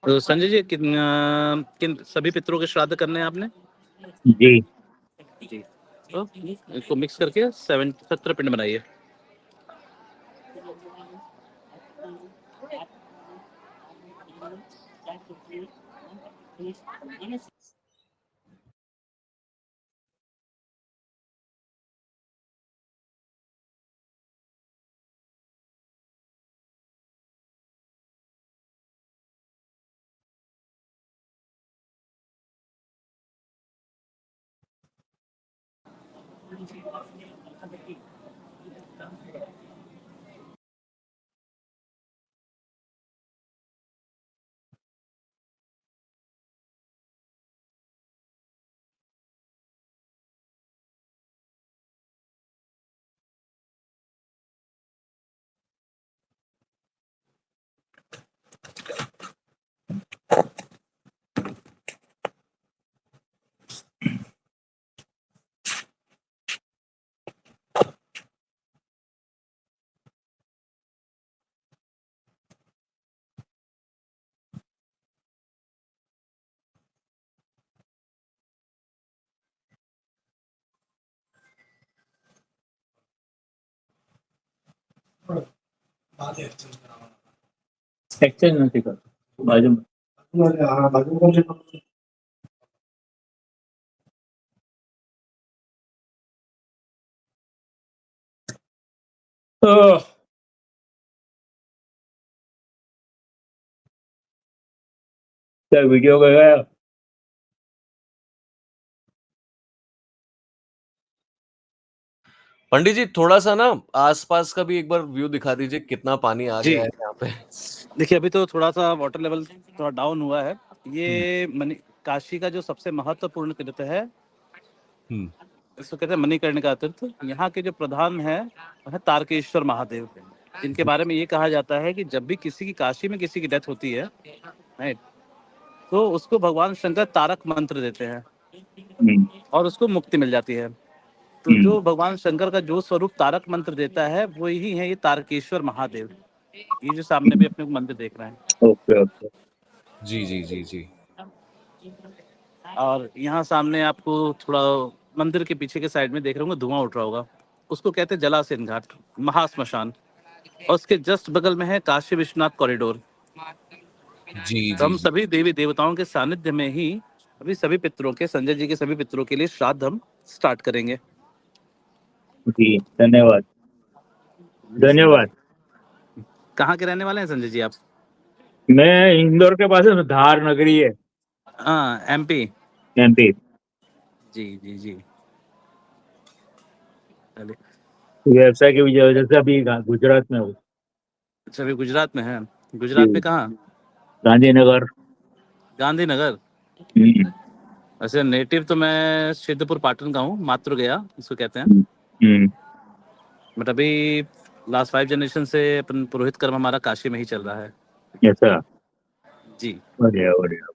तो संजय जी किन सभी पितरों के श्राद्ध करने हैं आपने? जी जी। तो इसको मिक्स करके 70 पिंड बनाइए। एक्सचेंज નથી કરતો બાજુમાં क्या वीडियो गया? पंडित जी थोड़ा सा ना आसपास का भी एक बार व्यू दिखा दीजिए, कितना पानी आ जी। गया है यहाँ पे। देखिए अभी तो थोड़ा सा वाटर लेवल थोड़ा डाउन हुआ है। ये काशी का जो सबसे महत्वपूर्ण तीर्थ है, इसको कहते हैं मणिकर्णिका तीर्थ। यहाँ के जो प्रधान है वह है तारकेश्वर महादेव, जिनके बारे में ये कहा जाता है कि जब भी किसी की काशी में किसी की डेथ होती है, राइट, तो उसको भगवान शंकर तारक मंत्र देते हैं और उसको मुक्ति मिल जाती है। तो जो भगवान शंकर का जो स्वरूप तारक मंत्र देता है वो ही है ये तारकेश्वर महादेव। ये जो सामने भी अपने को मंदिर देख रहे हैं। ओके ओके जी जी जी जी। और यहाँ सामने आपको थोड़ा मंदिर के पीछे के साइड में देख रहे होंगे धुआं उठ रहा होगा, उसको कहते हैं जलासीन घाट, महाश्मशान। और उसके जस्ट बगल में है काशी विश्वनाथ कॉरिडोर। जी तो जी हम जी। सभी देवी देवताओं के सानिध्य में ही अभी सभी पितरों के, संजय जी के सभी पितरों के लिए श्राद्ध हम स्टार्ट करेंगे। जी धन्यवाद धन्यवाद। कहाँ के रहने वाले हैं संजय जी आप? मैं इंदौर के पास है, धार नगरी है, हाँ, एमपी। एमपी। जी जी जी। चलिए, व्यवसाय की वजह से अभी गुजरात में हूँ। अच्छा अभी गुजरात में है। जी, गुजरात में कहाँ? गांधीनगर। गांधीनगर। हम्म, वैसे नेटिव तो मैं सिद्धपुर पाटन का हूँ, मातृ गया इसको कहते हैं। हम्म, बट अभी लास्ट 5 जनरेशन से अपन पुरोहित कर्म हमारा काशी में ही चल रहा है। ऐसा जी। बढ़िया बढ़िया।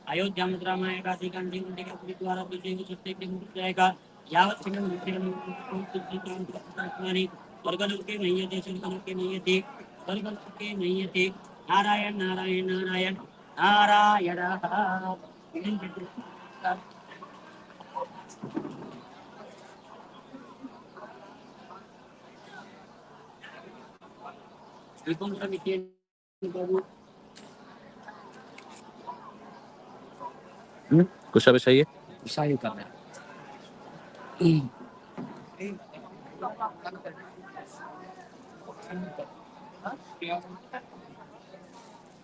अयोध्या मुद्रा में काशी गांधी मंदिर के गुरुद्वारा जाएगा। यावत स्वर्गलोक के नहीं थे, स्वर्गलोक के नहीं थे, स्वर्गलोक के नहीं थे। नारायण नारायण नारायण नारायण। कुछ अभी चाहिए? शाही कर रहे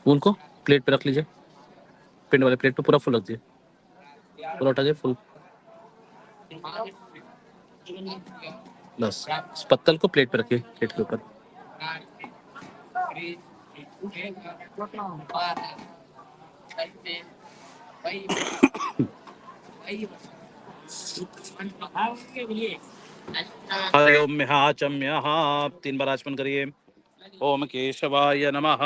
फूल को प्लेट पे रख लीजिए, पिंड वाले प्लेट पे पूरा फुल रख दीजिए, पूरा उठा दीजिए फुल। बस इस पत्तल को प्लेट पे रखिए, प्लेट के ऊपर। हरि ओम मिहाचम्यः 3 बार आचमन करिए। ओम केशवाय नमः,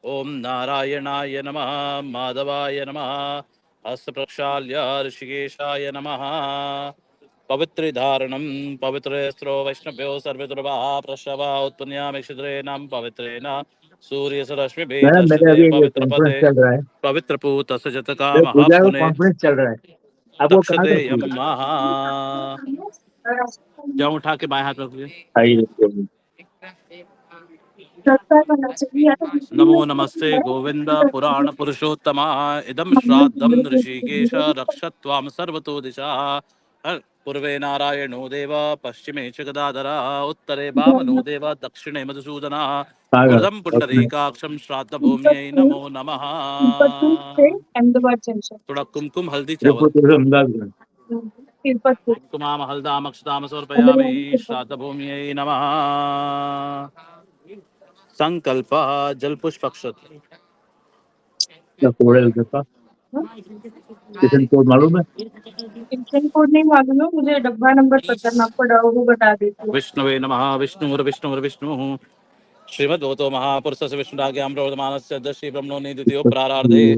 ओम नारायणाय नमः, माधवाय नमः, हस्त प्रक्षाल्य ऋषिकेशाय नमः। पवित्र धारणम पवित्रेस्त्रो वैष्णव्यो सर्वदुर्वाः प्रशवा उत्पन्यामि क्षुद्रेणां पवित्रेण सूर्य सरश्मि मैडम मेरे भेदश्रुते अभी ये पवित्र कॉन्फ्रेंस पते चल रहा है, पवित्र पूत सजत ये कामः पूजा का पुने कॉन्फ्रेंस चल रहा है, आपको कहाँ दक्षते का यम महा। जाओ उठा के बाएं हाथ में रखिए। आइए नमो नमस्ते गोविंद पुराण पुरुषोत्तम इदं श्राद्धं ऋषिकेश रक्षत्वां सर्वतो दिशा। पूर्वे नारायणो देव, पश्चिमे च गदाधर, उत्तरे वामनो देव, दक्षिणे मधुसूदन, ऊर्ध्वं पुंडरीकाक्षं श्राद्धभूम्यै नमो नमः। थोड़ा कुमकुम हल्दी चावल कुमाम हल्दाम अक्षताम समर्पयामि श्राद्धभूम्यै नमः। संकल्प जल पुष्प किशन कोड मालूम है? पिन कोड नहीं मालूम है मुझे, डब्बा नंबर पता है, मैं आपको वो बता देती हूँ। विष्णुवे नमः। विष्णुर्विष्णुर्विष्णुः श्रीमद्भूतो महापुरुषस्य विष्णुराज्ञां प्रवर्तमानस्य दशि ब्रह्मणो निदित्यो प्रारार्धे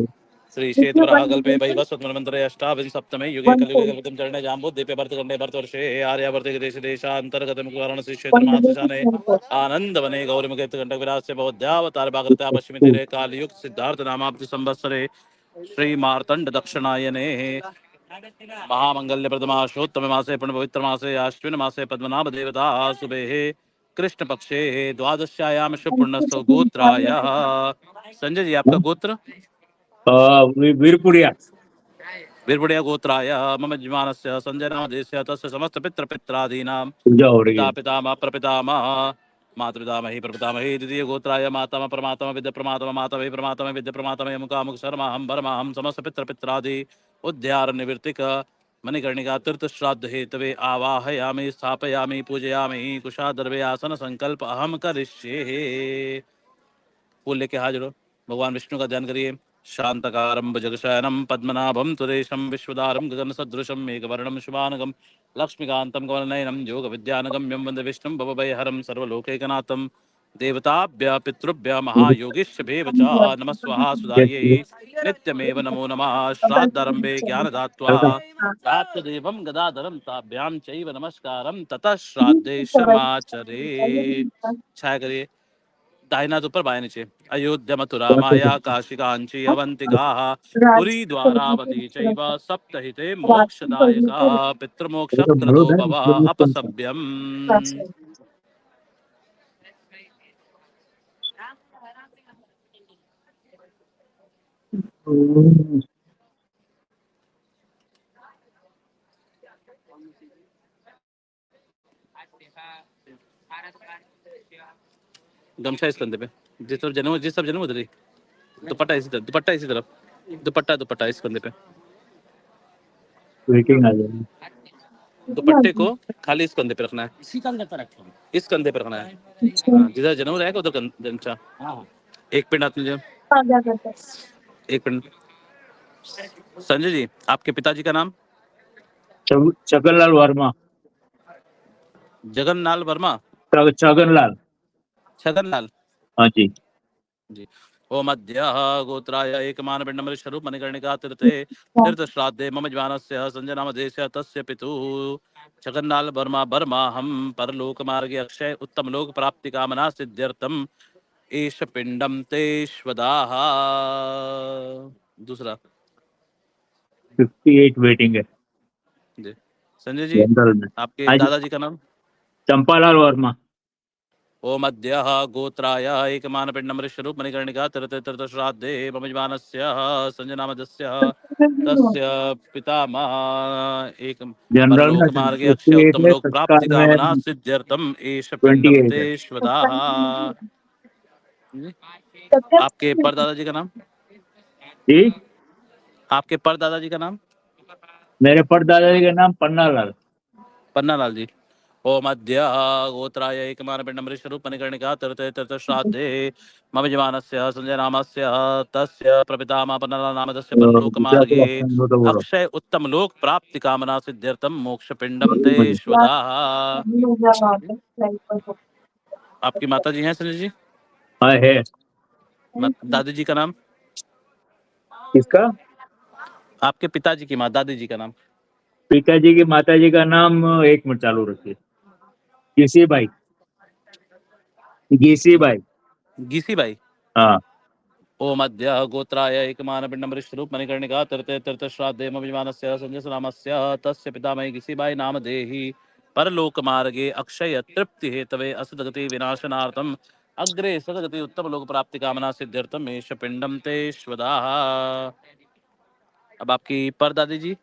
श्री इसमें श्वेतवराह कल्पे 1 वैवस्वतमन्वन्तरे अष्टाविंशसप्तमे युगे 1 कलियुगे कल्पितं चरणे जाम्बुद्दीपे भरतखण्डे भरतवर्षे आर्यावर्ते देशे देशान्तर्गतं वाराणसी क्षेत्र 1 महाश्मशाने आनन्दवने गौरीमुखे कण्टकविलासे बौद्धावतार भागरते पश्चिमी तीरे कालयुग सिद्धार्थ नामाब्धि संवत्सरे श्री मार्तंड दक्षिणायने महामंगल्य प्रदमाशोत्तम मासे पुण्य पवित्र मासे अश्विन मासे पद्मनाभ देवता सुबह कृष्ण पक्षे द्वादश्यायाम शुभ पुण्यस्थो गोत्राय। संजय जी आपका गोत्र? वीरपुरिया वीरपुड़िया गोत्राय मम यजमानस्य संजय नामधेयस्य तस्य समस्त पितृ पित्रादीनां पूजा हो रही पिता है। पितामह प्रपितामह मातृपितामही प्रपितामही द्वितीय गोत्राय मातामह प्रमातम विद्या प्रमातम मातवे प्रमातम विद्या प्रमातम मुखामुख शर्मा हम बर्मा हम समस्त पितृ पित्रादि उद्यार निवृत्तिक मणिकर्णिका तीर्थ श्राद्ध हेतवे आवाहयामि स्थापयामि पूजयामि कुशादर्वे आसन संकल्प अहम करिष्ये। फूल लेके हाजिर हो, भगवान विष्णु का ध्यान करिए। शांतकारं भुजगशयनं पद्मनाभं सुरेशं विश्वदारं गगनसदृशं मेघवर्णं शुभानगं लक्ष्मीकान्तं कमलनयनं योगविद्यानगम्यं वन्दे विष्णुं भवभयहरं सर्वलोकैकनाथं। देवताभ्यः पितृभ्यः महायोगिष्ठभ्यः च नमः स्वाहा सुधायै नित्यमेव नमो नमः। श्राद्धारम्भे ज्ञानदात्वा प्राप्तदेवं गदाधरं ताभ्यां चैव नमस्कारं ततः श्राद्धे समाचरे। छाया करिए, दाहिना हाथ ऊपर बाएं नीचे। अयोध्या मथुरा माया काशी कांची अवंतिका पुरी द्वारावती चैव सप्तहिते मोक्षदायका पितृमोक्षप्रदो भव अपसभ्यम्। गमछा इस कंधे पे, जिस तरफ जन्म उधर ही। दुपट्टा इसी तरफ, दुपट्टा इसी तरफ, दुपट्टा इस कंधे पे। वेटिंग आ जाएगी। दुपट्टे को खाली इस कंधे पे रखना है, इसी कंधे पर रखेंगे। इस कंधे पे रखना है। हाँ, जिधर जनेऊ रहेगा उधर गमछा। हाँ एक पिंड हाथ में, एक पिंड। संजय जी आपके पिताजी का नाम? छगनलाल वर्मा। जगन्नाथ वर्मा। छगनलाल। छगनलाल। हाँ जी जी। ओम अद्यः गोत्राय एकमानपिण्डं स्वरूप मणिकर्णिका तीर्थे तीर्थ श्राद्धे मम यजमानस्य संजय नामधेयस्य तस्य पितुः छगनलाल वर्मा वर्मा हम परलोक मार्गे अक्षय उत्तम लोक प्राप्ति कामना सिद्ध्यर्थम एष पिंडम ते स्वदाः। दूसरा 58 वेटिंग है जी। संजय जी जनरल में। आपके हाँ जी, दादाजी का नाम? चंपालाल वर्मा। ओम अद्यः गोत्राय एकमानपिण्डं ऋषरूप मणिकर्णिका तीर्थे तीर्थ श्राद्धे मम यजमानस्य संजय नामधेयस्य तस्य पितामह एक जनरल में परलोक मार्गे अक्षय 58 उत्तम है, लोक प्राप्ति तत्काल में कामना सिद्ध्यर्थम एष पिंडम 28 ते है। स्वदाः। आपके परदादाजी का नाम? जी आपके परदादाजी का नाम? मेरे परदादा जी का नाम पन्नालाल। पन्नालाल जी। ओम अद्य गोत्राय एकमानपिण्डमृषरूप मणिकर्णिका तीर्थे तीर्थश्राद्धे मम यजमानस्य संजय नामस्य तस्य प्रपितामह तस्य परलोकमार्गे बोलो। अक्षय उत्तम लोक प्राप्ति कामना सिद्ध्यर्थम मोक्षपिंडम ते स्वदाः। आपकी माता जी हैं संजय जी? हाँ है। दादी जी का नाम? किसका? आपके पिताजी की माँ, दादी जी का नाम? पिताजी की माताजी का नाम, एक मिनट चालू रखिए। गीसी बाई। गीसी बाई। गीसी बाई। हाँ। ओम अद्य गोत्राय एकमानपिण्डमृषरूप मणिकर्णिका तीर्थे तीर्थश्राद्धे मम यजमानस्य संजय नामस्य तस्य पितामही गीसीबाई नामधेहि परलोकमार्गे अक्षय तृप्ति हेतवे असदगति विनाशनार्थम अग्रे सदगति उत्तम लोक प्राप्ति कामना सिद्ध्यर्थम एष पिंडम ते स्वदाः। अब आपकी परदादी जी?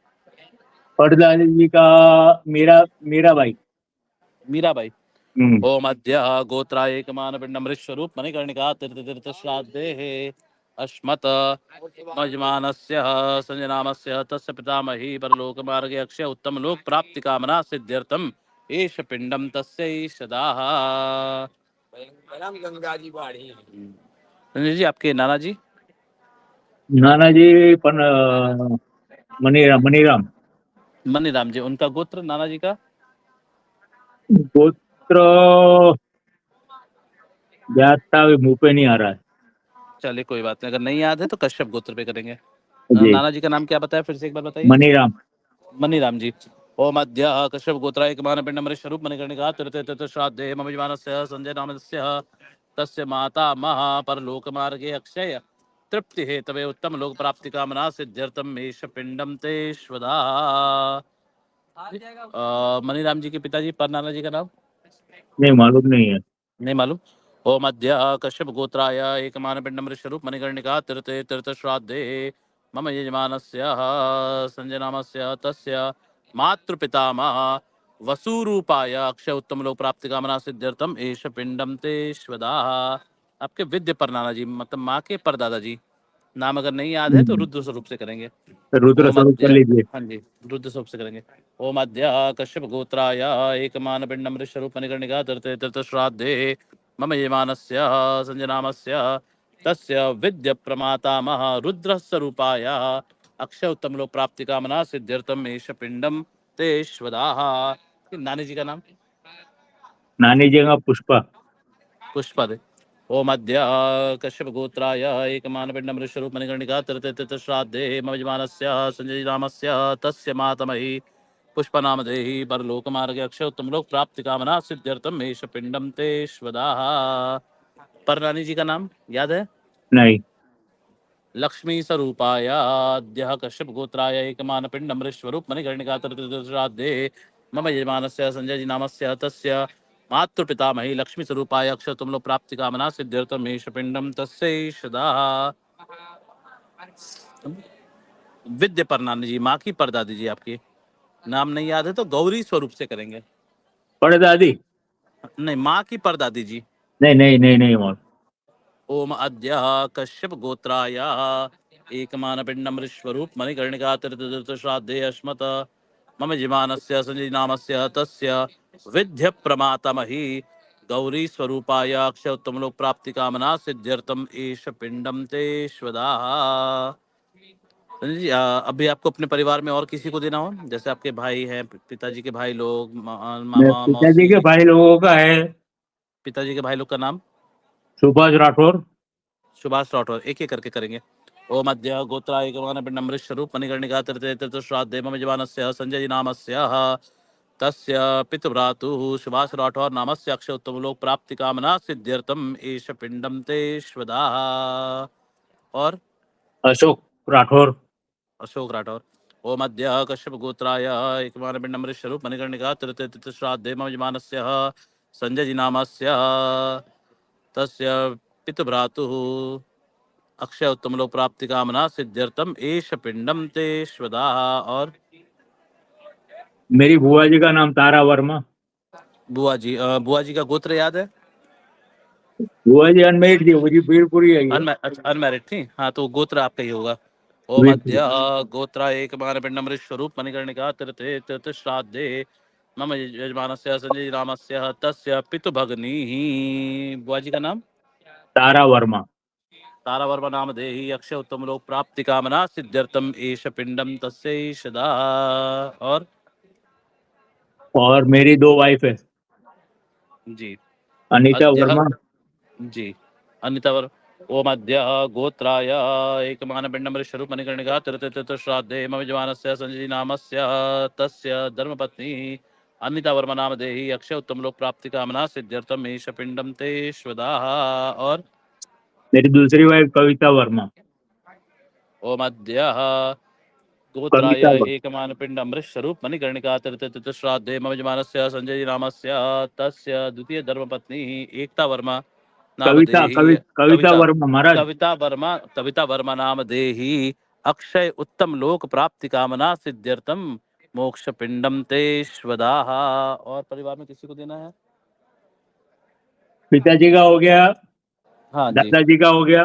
परदादी जी का मीरा बाई। मीराबाई। ओम अद्य गोत्राय एकमानपिण्डमृषरूप मणिकर्णिका तीर्थश्राद्धे अश्मत मजमानस्य संजय नामस्य तस्य पितामही परलोकमार्गे अक्षय उत्तम लोक प्राप्ति कामना सिद्ध्यर्थम एष पिंडम तस्यै सदाः। संजय जी, आपके नाना जी? नाना जी मनीराम। मनीराम जी। उनका गोत्र नाना जी का? गोत्र याद था, मुंह पे नहीं आ रहा है। चलिए कोई बात नहीं, अगर नहीं याद है तो कश्यप गोत्र पे करेंगे। जी। नाना जी का नाम क्या बताया, फिर से एक बार बताइए। मनीराम। मनीराम जी। ओम अद्य कश्यप गोत्राय एकमानपिण्डमृषरूप मणिकर्णिका तीर्थे तीर्थश्राद्धे मम यजमानस्य संजय नामस्य तस्य माता महा परलोकमार्गे अक्षय तृप्ति हेतवे उत्तम लोक प्राप्ति कामना सिद्ध्यर्थम एष पिंडम ते स्वदाः। मनीराम जी के पिताजी पर नाना जी का नाम? नहीं मालूम नहीं है। नहीं मालूम। ओम अद्य कश्यप गोत्राय एकमानपिण्डमृषरूप मणिकर्णिका तीर्थे तीर्थश्राद्धे मम यजमानस्य संजय नामस्य तस्य मातृपितामह वसुरूपाय अक्षय उत्तम लोक प्राप्ति कामना सिद्ध्यर्थम एष पिंडम ते स्वदाः। आपके विद्य पर नाना जी, मतलब माँ के पर दादाजी, नाम अगर नहीं याद है तो रुद्र स्वरूप से करेंगे। रुद्र ओम स्वरूप कर अद्य, लीजिए। हाँ जी, रुद्र स्वरूप से करेंगे। ओम अद्य कश्यप गोत्राय एकमानपिण्डमृषरूप मणिकर्णिका तीर्थे तीर्थश्राद्धे मम यजमानस्य संजय नामस्य तस्य विद्य प्रमातामह रुद्रस्वरूपाय अक्षय उत्तम लोक प्राप्ति कामना सिद्ध्यर्थम एष पिंडम ते स्वदाः। नानी जी का नाम? नानी जी का पुष्पा। पुष्पद। ओम अद्य कश्यप गोत्राय एकमानपिण्डमृषरूप मणिकर्णिका तीर्थे तीर्थश्राद्धे मम यजमानस्य संजय नामस्य तस्य मातमही पुष्पनामधेहि परलोकमार्गे अक्षय उत्तम लोक प्राप्ति कामना सिद्ध्यर्थम एष पिंडम ते स्वदाः। पररानी जी का नाम याद है? नहीं। लक्ष्मी स्वरूपाय अद्य कश्यप गोत्राय एकमानपिण्डमृषरूप मणिकर्णिका तीर्थश्राद्धे मम यजमानस्य संजय जी नामस्य तस्य मातृपितामही लक्ष्मी स्वरूपाय अक्षय तुम लोग प्राप्ति कामना सिद्ध्यर्थम एष पिंडम तस्यै सदाः। विद्य परनानी जी, माँ की परदादी जी, आपकी नाम नहीं याद है तो गौरी स्वरूप से करेंगे। परदादी? नहीं, माँ की परदादी जी। नहीं नहीं नहीं नहीं मालूम। ओम अद्य कश्यप गोत्राय एकमानपिण्डमृषरूप मणिकर्णिका तीर्थश्राद्धे अश्मत मम यजमानस्य संजय नामस्य तस्य विद्य प्रमातामही गौरी स्वरूपाय अक्षय उत्तम लोक प्राप्ति कामना सिद्ध्यर्थम एष पिंडम ते स्वदाः। संजय जी, अभी आपको अपने परिवार में और किसी को देना हो, जैसे आपके भाई हैं, पिताजी के भाई लोग, मेरे मामा पिताजी के मौसी? भाई लोगों का है पिताजी के भाई लोग का नाम? सुभाष राठौर। सुभाष राठौर। एक एक करके करेंगे। ओम अद्य गोत्राय एकमानपिण्डमृषरूप मणिकर्णिका तीर्थे तीर्थश्राद्धे मम यजमानस्य संजय नामस्य तस्य पितृभ्रातुः सुभाष राठौर नामस्य अक्षय उत्तम लोक प्राप्ति कामना सिद्ध्यर्थम एष पिंडम ते स्वदाः। और अशोक राठौर। अशोक राठौर। ओम अद्य कश्यप गोत्राय एकमानपिण्डमृषरूप मणिकर्णिका तीर्थे तीर्थश्राद्धे मम यजमानस्य संजय जी नामस्य तस्य पितृभ्रातुः अक्षय उत्तम लोक प्राप्ति कामना सिद्ध्यर्थम एष पिंडम ते स्वदाः। और मेरी बुआ जी का नाम तारा वर्मा। बुआ जी का गोत्र याद है? बुआ जी अनमेरिड थी, वो जी बीरपुरी है ये। अनमैरिड थी, हाँ, तो गोत्र आपका ही होगा। ओम अद्य गोत्रा एकमानपिण्डमृषरूप मणिकर्णिका तीर्थे तीर्थश्राद्धे मम यजमानस्य संजय रामस्य तस्य पितुभगिनी। बुआ जी का नाम? तारा वर्मा। तारा वर्मा नाम देहि अक्षय उत्तम लोक प्राप्ति कामना सिद्ध्यर्थम एष पिंडम तस्यै सदा। और मेरी 2 वाइफ है, जी अनीता अद्यः वर्मा। जी अनिता वर्मा। ओम अद्य गोत्राय एकमानपिंडम स्वरूप मणिकर्णिका तीर्थ श्राद्धे मम यजमानस्य संजय नामस्य तस्य धर्मपत्नी अनिता वर्मा नाम देहि अक्षय उत्तम लोक प्राप्ति कामना सिद्ध्यर्थम एष पिंडम ते स्वदाः। और मेरी दूसरी वाइफ कविता वर्मा। ओम अद्य गोत्राय कविता वर्मा। एकमान पिंड अमृत स्वरूप मणिकर्णिका तीर्थ श्राद्धे मम यजमानस्य संजय रामस्य तस्य द्वितीय धर्मपत्नी एकता वर्मा नाम देहि कविता कविता वर्मा महाराज। कविता वर्मा नाम देहि अक्षय उत्तम लोक प्राप्ति कामना सिद्ध्यर्थम मोक्ष पिंडम ते स्वदाः। और परिवार में किसी को देना है? पिताजी का हो गया, हाँ जी, दादाजी का हो गया,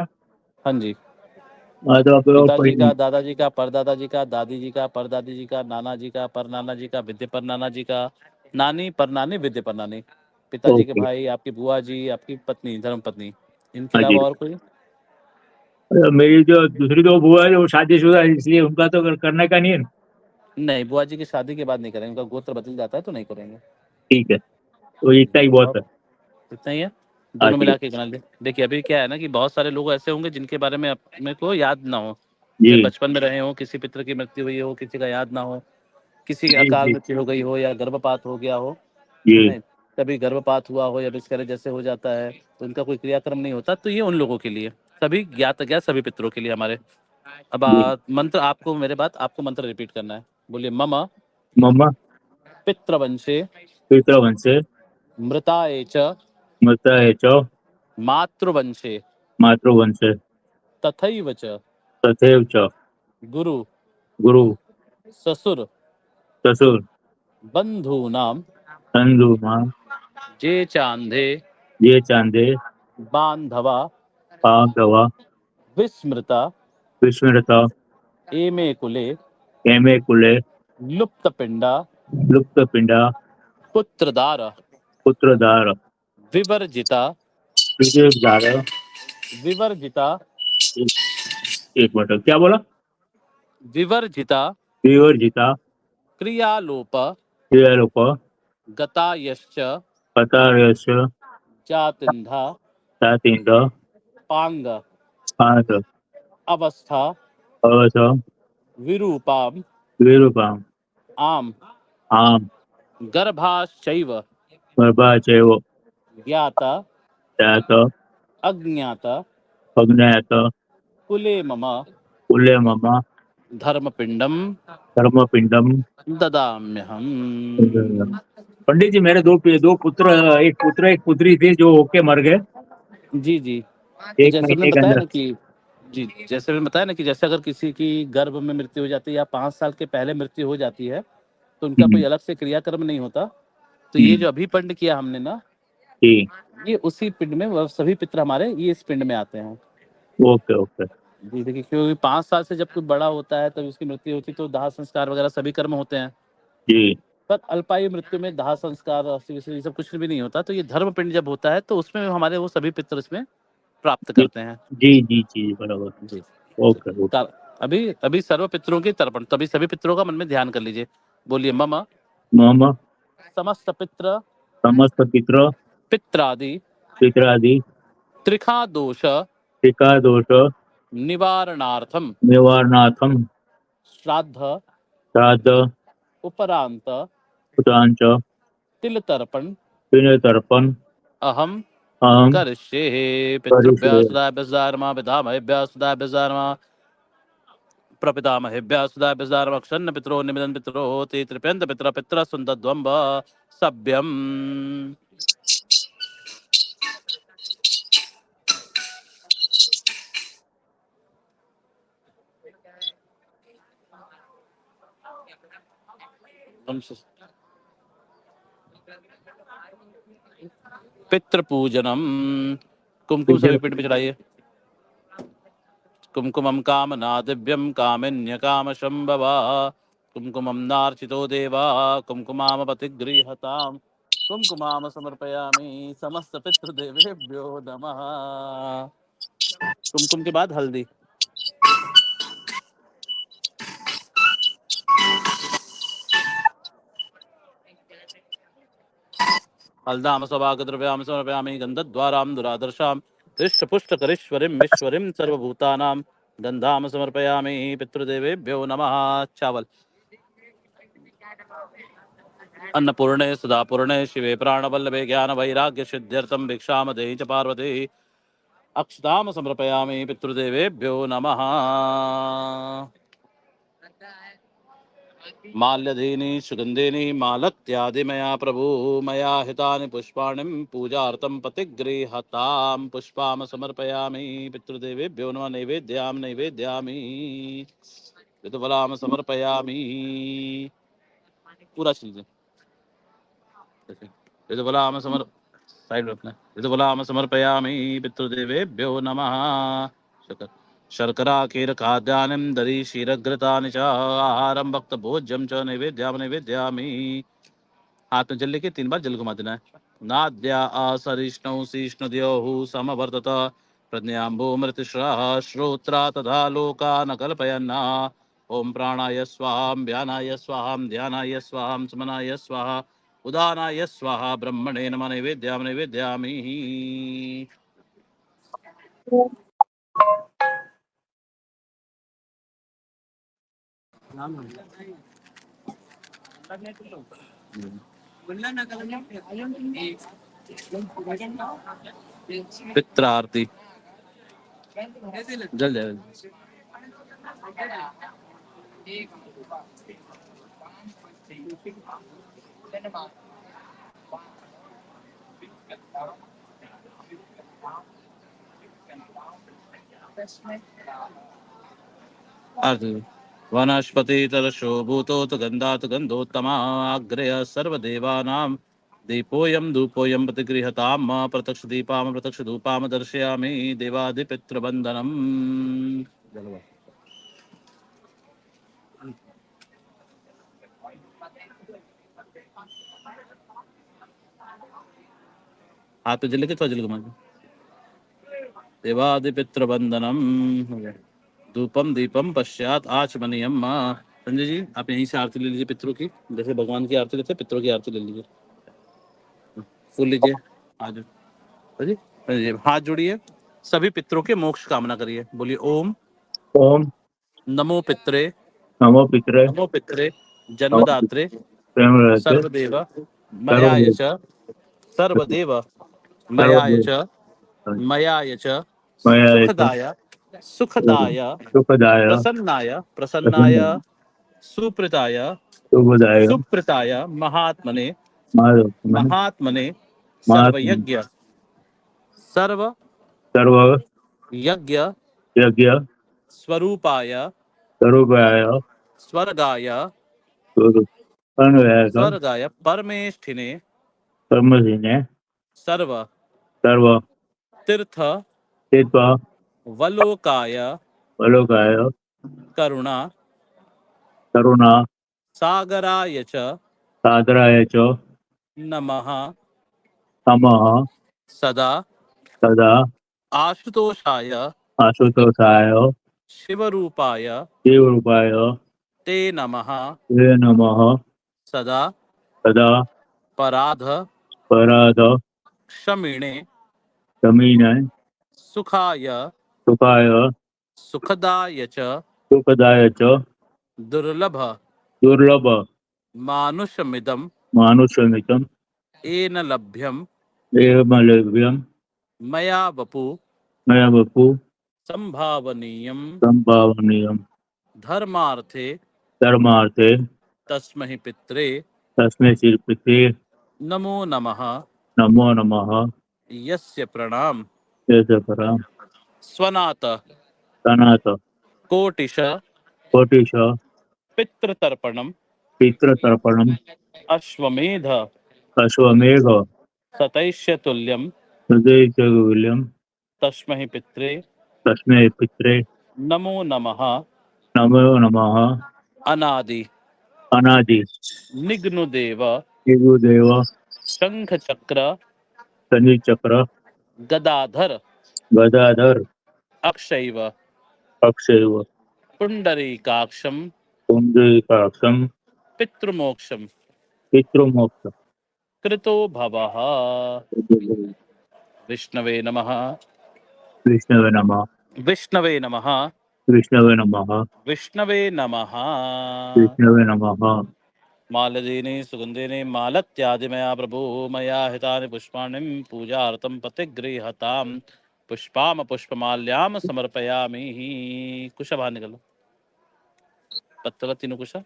हाँ जी। तो पिताजी का, दादाजी का, परदादाजी का, दादी जी का, परदादी जी का, नाना जी का, परनाना जी का, विद्य परनाना जी का, नानी परनानी विद्य परनानी, पिताजी के ओके। भाई, आपकी बुआ जी, आपकी पत्नी धर्म पत्नी, इनके हाँ जी। अलावा और कोई? मेरी जो दूसरी 2 बुआ है वो शादीशुदा है, इसलिए उनका तो करने का नहीं है। नहीं, बुआ जी की शादी के बाद नहीं करेंगे, उनका गोत्र बदल जाता है तो नहीं करेंगे। ठीक है, तो इतना ही बहुत और है। इतना ही है, हाँ दोनों जी। मिला के गिना ले। देखिए अभी क्या है ना कि बहुत सारे लोग ऐसे होंगे जिनके बारे में अपने को याद ना हो, जैसे जी बचपन में रहे हो, किसी पितर की मृत्यु हुई हो, किसी का याद ना हो, किसी की जी अकाल जी मृत्यु हो गई हो या गर्भपात हो गया हो, जी नहीं, कभी गर्भपात हुआ हो या मिसकैरेज जैसे हो जाता है तो उनका कोई क्रियाक्रम नहीं होता, तो ये उन लोगों के लिए, सभी ज्ञात अज्ञात सभी पितरों के लिए हमारे। अब जी। मंत्र आपको, मेरे बात आपको मंत्र रिपीट करना है। बोलिए मम मम्मा पितृवंशे पितृवंशे मृताये च मृता है च मातृवंशे मातृवंशे तथैव च तथैव च गुरु गुरु ससुर ससुर बंधूनां बंधु मां जे चांदे ये चांदे बांधवा पांडवा विस्मृता विस्मृता एमे कुले एमे कुले लुप्त पिंडा लुप्त पिंडा पुत्रदार पुत्रदार विवर्जिता विजयदार। विवर्जिता एक मिनट, क्या बोला? विवर्जिता विवर्जिता क्रियालोप क्रियालोप गतायश्च पतारस जातिंधा सातिंद पांग पांच अवस्था अवस विरूपाम विरूपाम आम आम गर्भाश्चैव गर्भाचैव ज्ञाता त्यात अज्ञाता अज्ञात कुले मम कुले मम धर्मपिंडम धर्मपिंडम। ददाम्यहम। पंडित जी, मेरे दो पुत्र, एक पुत्री थी जो होके मर गए जी जी, तो 1 जैसे हमने महीने के बताया अंदर। ना कि जी, जैसे मैंने बताया ना कि जैसे अगर किसी की गर्भ में मृत्यु हो जाती है या 5 साल के पहले मृत्यु हो जाती है तो उनका कोई अलग से क्रियाक्रम नहीं होता। तो ये जो अभी पिंड किया हमने ना, जी ये उसी पिंड में, वह सभी पितर हमारे ये इस पिंड में आते हैं। Okay okay. जी देखिए, क्योंकि 5 साल से जब कोई बड़ा होता है तब उसकी मृत्यु होती है तो दाह संस्कार वगैरह सभी कर्म होते हैं, जी पर अल्पायु मृत्यु में दाह संस्कार और ये सब कुछ भी नहीं होता। तो ये धर्म पिंड जब होता है तो उसमें हमारे वो सभी पितर इसमें प्राप्त जी करते हैं। जी जी जी बराबर। जी ओके ओके। का- अभी अभी सर्व पितरों के तर्पण, तभी सभी पितरों का मन में ध्यान कर लीजिए। बोलिए मम मम समस्त पित्र समस्त पित्र पित्रादि पित्रादि त्रिखा दोष टीका दोष निवारणार्थम निवारणार्थम श्राद्ध श्राद्ध उपरांत पुत्रांच तिल तर्पण तर्पण अहम अहम करिष्ये। पितृभ्यः करिष्ये। सदाभ्यः सदार्मा पितामहेभ्यः सदाभ्यः सदार्मा प्रपितामहेभ्यः सदाभ्यः सदार्मा क्षन्न पितरो निमिदन् पितरो ते तृप्यन्त पितरः पितरः सुन्दद्वम्ब सभ्यम्। पितृपूजनम। कुमकुम सभी पीठ पे चढ़ाइए। कुमकुमं कामना दिव्यं कामिन्य काम शंभवा कुमकुमं नार्चितो देवा कुमकुमामपतिगृह्यताम् कुमकुमाम समर्पयामि समस्त पितृदेवेभ्यो नमः। कुमकुम के बाद हल्दी। हल्दाम सभागद्रव्याम समर्पयामि गंधद्वारां दुरादर्शां हृष्टपुष्टकरीश्वरीं ईश्वरीं सर्वभूतानां गंधाम समर्पयामि पितृदेवेभ्यो नमः। चावल। अन्नपूर्णे सदापूर्णे शिवे प्राणवल्लभे ज्ञान वैराग्य सिद्ध्यर्थं भिक्षाम देहि च पार्वती अक्षताम समर्पयामि पितृदेवेभ्यो नमः। माल्यधीनि सुगंधिनि मालत्यादि मया प्रभु मया हितानि पुष्पाणिं पूजार्थं पतिगृह्यतां पुष्पाम समर्पयामि पितृदेवेभ्यो नमः। नैवेद्यामि विदुफलाम समर्पयामि। पूरा चीजें विदुफलाम साइड रखना। विदुफलाम समर्पयामि पितृदेवेभ्यो नमः। शर्करा कीर खाद्यानिं दरी क्षीरघृतानि च आहारं भक्तभोज्यं च नैवेद्यामि। हाथ में जल लेके 3 बार जल घुमा देना है। नाद्या असरिष्णु शीष्णुद्योः समवर्तत प्रज्ञाम्बो मृतिश्रः श्रोत्रा तथा लोका न कल्पयन्ना। ओम प्राणाय स्वाहां व्यानाय स्वाहां ध्यानाय स्वाहां समनाय स्वाहा उदानाय स्वाहा ब्रह्मणे नमः। नैवेद्यामि। पित्रार्ति जल जल। वनस्पति तरशो भूतोत गंधात गंधोत्तमा अग्रय सर्वदेवानां दीपोयम धूपोयम प्रतिगृहताम प्रत्यक्ष दीपाम प्रत्यक्ष धूपाम दर्शयामि देवादिपितृवंदनम। हाथ पे जल के थोड़ा जल घुमा दो। देवादिपितृवंदनम। धूपम दीपम पश्चात आचमनीयम। माँ संजय जी आप यहीं से आरती ले लीजिए पितरों की। जैसे भगवान की आरती लेते हैं पितरों की आरती ले लीजिए। फूल लीजिए। आज संजय जी हाथ जोड़िए। सभी पितरों के मोक्ष कामना करिए। बोलिए ओम ओम नमो पित्रे नमो पितरे नमो पित्रे नमो जन्मदात्रे प्रेम रहते सर्वदेव मयाय सर्व च सर्वदेव मयाय सर्व च मयाय च मया सुखदाय सुखदाय सुखदाय प्रसन्नाय प्रसन्न सुप्रताय शुभदाय सुप्रताय महात्मने महात्मन महात्मने महात्मन सर्वयज्ञ सर्व सर्व यज्ञ यज्ञ स्वरूपाय स्वरूपाय स्वर्गाय स्वर्गाय परमेष्ठिने कर्मसिने सर्व सर्व तीर्थ तीर्थ वलोकाय वलोकाय करुणा करुणा सागराय च सादराय च नमः। नमः सदा सदा आशुतोषाय आशुतोषाय शिवरूपाय शिवरूपाय ते नमः। ते नमः। सदा सदा पराध पराध क्षमिणे क्षमीणे सुखाय सुखाय सुखदाय च सुखदाय च दुर्लभ दुर्लभ मानुषमिदं मानुषमितं येन लभ्यं एवमलभ्यं मया वपु मया वपु संभावनीयं संभावनीयं धर्मार्थे धर्मार्थे तस्मै पित्रे तस्मै श्रीपिते नमो नमः। नमो नमः। यस्य प्रणाम यस्य परां स्वनात सनात कोटिश कोटिश पितृतर्पणम पितृतर्पणम् अश्वमेध अश्वमेघ सतैष्यतुल्यम हृदयचौल्यं तस्मै पित्रे तस्मै पित्रे नमो नमः। नमो नमः। अनादि अनादि निग्नुदेव निगुदेव शंख चक्र शनि चक्र गदाधर गदाधर अक्षैव अक्षैव पुंडरीकाक्षम पुंडरीकाक्षम पितृमोक्षम पितृमोक्ष कृतो भवः। विष्णवे नमः। विष्णवे नमः विष्णवे नमः। विष्णवे नमः विष्णवे नमः। विष्णवे नमः। मालदीने सुगंधेने मालत्यादिमया प्रभो मया हितानि पुष्पाणि पूजार्थं प्रतिगृहतां पुष्पाम पुष्पमाल्याम समर्पयामि। कुशा बाहर निकलो, पत्तल तीनों कुशा।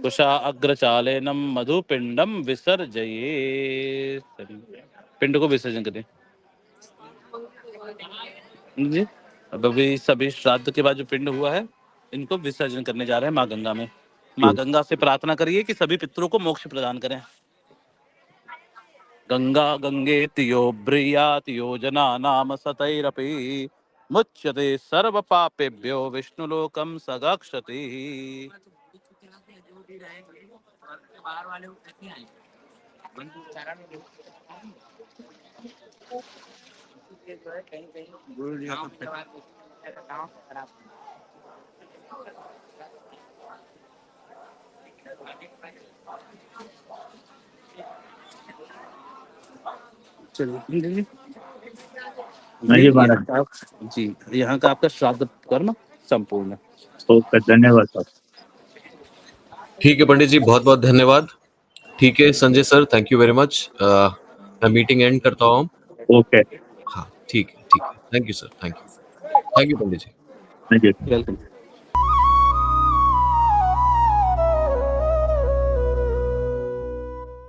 कुशा अग्रचालेनम मधुपिंडम विसर्जये। पिंड को विसर्जन करें जी। अब अभी सभी श्राद्ध के बाद जो पिंड हुआ है इनको विसर्जन करने जा रहे हैं माँ गंगा में। माँ गंगा से प्रार्थना करिए कि सभी पितरों को मोक्ष प्रदान करें। गंगा गंगे तियो ब्रियात योजना नाम सतैरपि मुच्यते सर्व पापेभ्यो विष्णुलोकम सगक्षति। चलिए हाँ जी महाराज। जी, यहाँ का आपका श्राद्ध कर्म संपूर्ण। ओके, धन्यवाद सर। ठीक है पंडित जी, बहुत बहुत धन्यवाद। ठीक है Sanjay sir, thank you very much. मैं मीटिंग एंड करता हूँ। ओके, हाँ ठीक है, thank you sir, thank you Pandit ji. हाँ जी। वेलकम।